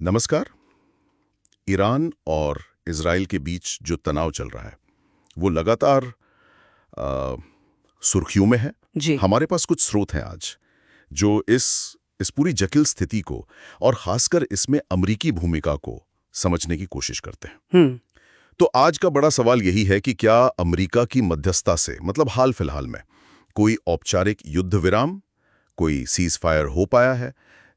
नमस्कार। ईरान और इजराइल के बीच जो तनाव चल रहा है वो लगातार अ, सुर्खियों में है। जी। हमारे पास कुछ स्रोत हैं आज जो इस पूरी जटिल स्थिति को और खासकर इसमें अमेरिकी भूमिका को समझने की कोशिश करते हैं। हम्म। तो आज का बड़ा सवाल यही है कि क्या अमेरिका की मध्यस्थता से मतलब हाल फिलहाल में कोई औपचारिक युद्ध विराम, कोई सीज फायर हो पाया है?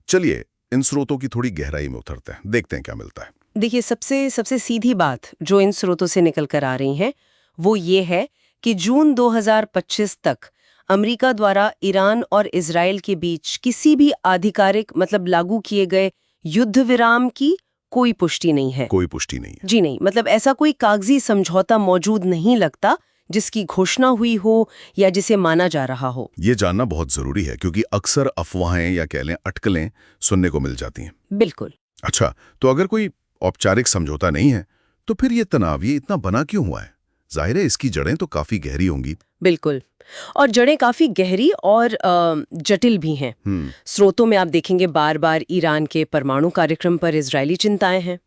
चलिए इन स्रोतों की थोड़ी गहराई में उतरते हैं, देखते हैं क्या मिलता है। देखिए, सबसे सबसे सीधी बात जो इन स्रोतों से निकल कर आ रही है वो ये है कि जून 2025 तक अमेरिका द्वारा ईरान और इजराइल के बीच किसी भी आधिकारिक मतलब लागू किए गए युद्ध विराम की कोई पुष्टि नहीं है। कोई पुष्टि नहीं है। जी नहीं, मतलब ऐसा कोई कागजी समझौता मौजूद नहीं लगता जिसकी घोषणा हुई हो या जिसे माना जा रहा हो। ये जानना बहुत जरूरी है क्योंकि अक्सर अफवाहें या कह लें अटकलें सुनने को मिल जाती हैं। बिल्कुल। अच्छा, तो अगर कोई औपचारिक समझौता नहीं है तो फिर ये तनाव ये इतना बना क्यों हुआ है? जाहिर है इसकी जड़ें तो काफी गहरी होंगी। बिल्कुल, और जड़ें काफी गहरी और जटिल भी हैं। स्रोतों में आप देखेंगे बार बार ईरान के परमाणु कार्यक्रम पर इजरायली चिंताएं हैं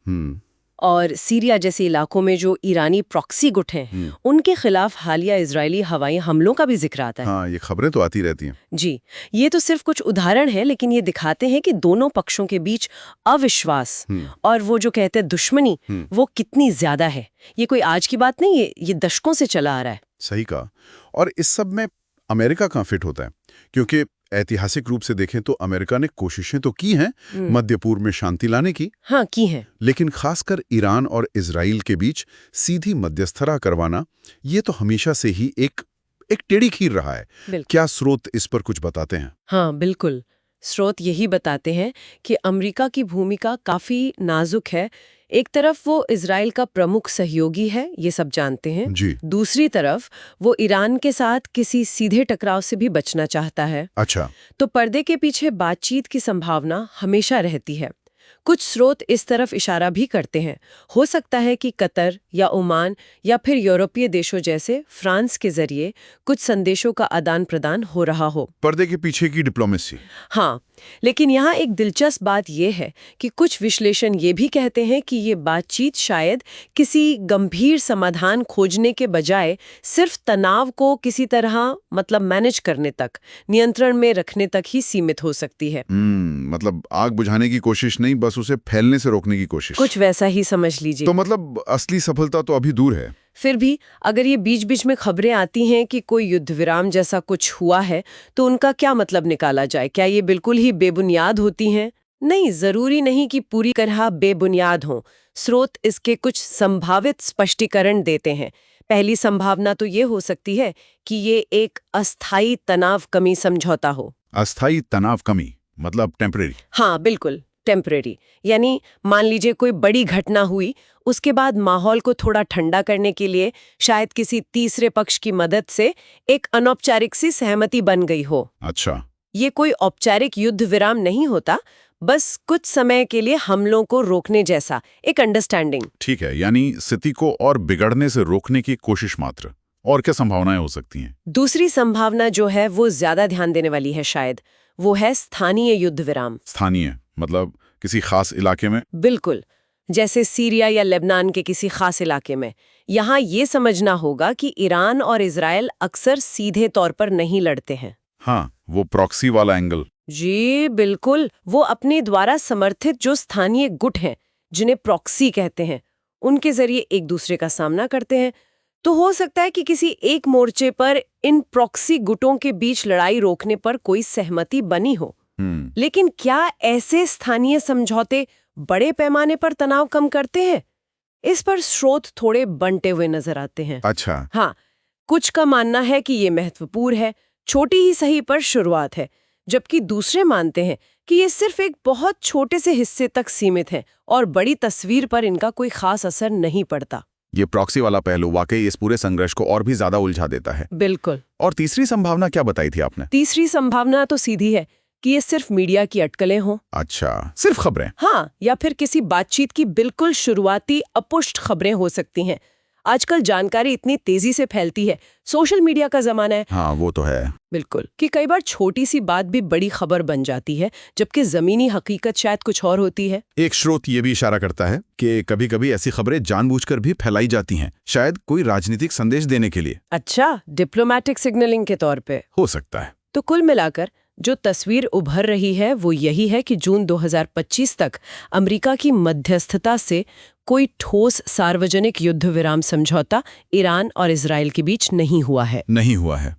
और सीरिया जैसे इलाकों में जो ईरानी प्रॉक्सी गुट हैं उनके खिलाफ हालिया इजरायली हवाई हमलों का भी जिक्र आता है। हाँ, ये खबरें तो आती रहती हैं। जी, ये तो सिर्फ कुछ उदाहरण हैं, लेकिन ये दिखाते हैं कि दोनों पक्षों के बीच अविश्वास और वो जो कहते हैं दुश्मनी वो कितनी ज्यादा है। ये कोई आज की बात नहीं है, ये दशकों से चला आ रहा है। सही कहा। और इस सब में अमेरिका कहाँ फिट होता है? क्योंकि ऐतिहासिक रूप से देखें तो अमेरिका ने कोशिशें तो की हैं मध्य पूर्व में शांति लाने की। हाँ, की हैं। लेकिन खासकर ईरान और इजराइल के बीच सीधी मध्यस्थता करवाना ये तो हमेशा से ही एक टेढ़ी खीर रहा है। क्या स्रोत इस पर कुछ बताते हैं? हाँ, बिल्कुल। स्रोत यही बताते हैं कि अमेरिका की भूमिका काफी नाजुक है। एक तरफ वो इजराइल का प्रमुख सहयोगी है, ये सब जानते हैं जी। दूसरी तरफ वो ईरान के साथ किसी सीधे टकराव से भी बचना चाहता है। अच्छा। तो पर्दे के पीछे बातचीत की संभावना हमेशा रहती है। कुछ स्रोत इस तरफ इशारा भी करते हैं, हो सकता है कि कतर या ओमान या फिर यूरोपीय देशों जैसे फ्रांस के जरिए कुछ संदेशों का आदान प्रदान हो रहा हो। पर्दे के पीछे की डिप्लोमेसी। हाँ, लेकिन यहाँ एक दिलचस्प बात यह है कि कुछ विश्लेषण ये भी कहते हैं कि ये बातचीत शायद किसी गंभीर समाधान खोजने के बजाय सिर्फ तनाव को किसी तरह मतलब मैनेज करने तक, नियंत्रण में रखने तक ही सीमित हो सकती है। मतलब आग बुझाने की कोशिश नहीं, बस उसे फैलने से रोकने की कोशिश। कुछ वैसा ही समझ लीजिए। तो मतलब असली सफलता तो अभी दूर है। फिर भी अगर ये बीच बीच में खबरें आती हैं कि कोई युद्ध विराम जैसा कुछ हुआ है, तो उनका क्या मतलब निकाला जाए? क्या ये बिल्कुल ही बेबुनियाद होती हैं? नहीं, जरूरी नहीं कि पूरी तरह बेबुनियाद हों। स्रोत इसके कुछ संभावित स्पष्टीकरण देते हैं। पहली संभावना तो ये हो सकती है कि ये एक अस्थायी तनाव कमी समझौता हो। अस्थायी तनाव कमी मतलब टेम्परेरी? हाँ, बिल्कुल टेम्परेरी। यानी मान लीजिए कोई बड़ी घटना हुई, उसके बाद माहौल को थोड़ा ठंडा करने के लिए शायद किसी तीसरे पक्ष की मदद से एक अनौपचारिक सी सहमति बन गई हो। अच्छा। ये कोई औपचारिक युद्ध विराम नहीं होता, बस कुछ समय के लिए हमलों को रोकने जैसा एक अंडरस्टैंडिंग। ठीक है, यानी स्थिति को और बिगड़ने से रोकने की कोशिश मात्र। और क्या संभावनाएं हो सकती हैं? दूसरी संभावना जो है वो ज्यादा ध्यान देने वाली है शायद, वो है स्थानीय युद्ध विराम। स्थानीय मतलब किसी खास इलाके में? बिल्कुल, जैसे सीरिया या लेबनान के किसी खास इलाके में। यहाँ ये समझना होगा कि ईरान और इजराइल अक्सर सीधे तौर पर नहीं लड़ते हैं। हाँ, वो प्रॉक्सी वाला एंगल। जी बिल्कुल, वो अपने द्वारा समर्थित जो स्थानीय गुट हैं, जिन्हें प्रॉक्सी कहते हैं, उनके जरिए एक दूसरे का सामना करते हैं। तो हो सकता है कि किसी एक मोर्चे पर इन प्रॉक्सी गुटों के बीच लड़ाई रोकने पर कोई सहमति बनी हो। लेकिन क्या ऐसे स्थानीय समझौते बड़े पैमाने पर तनाव कम करते हैं? इस पर स्रोत थोड़े बंटे हुए नजर आते हैं। अच्छा। हाँ, कुछ का मानना है कि ये महत्वपूर्ण है, छोटी ही सही पर शुरुआत है, जबकि दूसरे मानते हैं कि ये सिर्फ एक बहुत छोटे से हिस्से तक सीमित है और बड़ी तस्वीर पर इनका कोई खास असर नहीं पड़ता। ये प्रॉक्सी वाला पहलू वाकई इस पूरे संघर्ष को और भी ज्यादा उलझा देता है। बिल्कुल। और तीसरी संभावना क्या बताई थी आपने? तीसरी संभावना तो सीधी है कि ये सिर्फ मीडिया की अटकलें हों। अच्छा, सिर्फ खबरें? हाँ, या फिर किसी बातचीत की बिल्कुल शुरुआती अपुष्ट खबरें हो सकती हैं। आजकल जानकारी इतनी तेजी से फैलती है, सोशल मीडिया का जमाना है। हाँ, वो तो है। बिल्कुल, कि कई बार छोटी सी बात भी बड़ी खबर बन जाती है, जबकि जमीनी हकीकत शायद कुछ और होती है। एक स्रोत ये भी इशारा करता है कि कभी-कभी ऐसी खबरें जानबूझकर भी फैलाई जाती हैं, शायद कोई राजनीतिक संदेश देने के लिए। अच्छा, डिप्लोमैटिक सिग्नलिंग के तौर पे। हो सकता है। तो कुल मिलाकर जो तस्वीर उभर रही है वो यही है कि जून 2025 तक अमेरिका की मध्यस्थता से कोई ठोस सार्वजनिक युद्ध विराम समझौता ईरान और इजराइल के बीच नहीं हुआ है।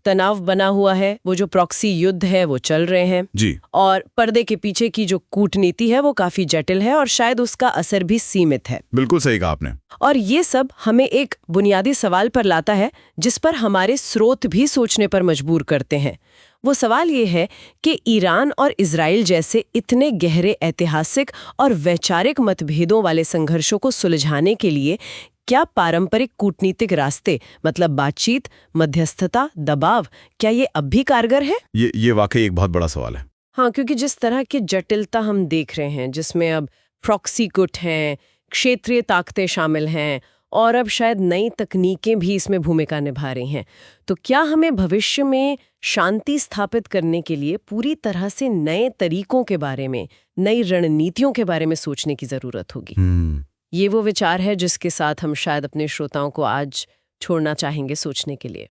तनाव बना हुआ है, वो जो प्रॉक्सी युद्ध है वो चल रहे हैं जी। और पर्दे के पीछे की जो कूटनीति है वो काफी जटिल है और शायद उसका असर भी सीमित है। बिल्कुल सही कहा आपने। और ये सब हमें एक बुनियादी सवाल पर लाता है जिस पर हमारे स्रोत भी सोचने पर मजबूर करते हैं। वो सवाल ये है कि ईरान और इजराइल जैसे इतने गहरे ऐतिहासिक और वैचारिक मतभेदों वाले संघर्षों को सुलझाने के लिए क्या पारंपरिक कूटनीतिक रास्ते, मतलब बातचीत, मध्यस्थता, दबाव, क्या ये अब भी कारगर है? ये वाकई एक बहुत बड़ा सवाल है। हाँ, क्योंकि जिस तरह की जटिलता हम देख रहे हैं, जिसमें अब प्रॉक्सी गुट हैं, क्षेत्रीय ताकतें शामिल हैं और अब शायद नई तकनीकें भी इसमें भूमिका निभा रही हैं, तो क्या हमें भविष्य में शांति स्थापित करने के लिए पूरी तरह से नए तरीकों के बारे में, नई रणनीतियों के बारे में सोचने की जरूरत होगी? ये वो विचार है जिसके साथ हम शायद अपने श्रोताओं को आज छोड़ना चाहेंगे सोचने के लिए।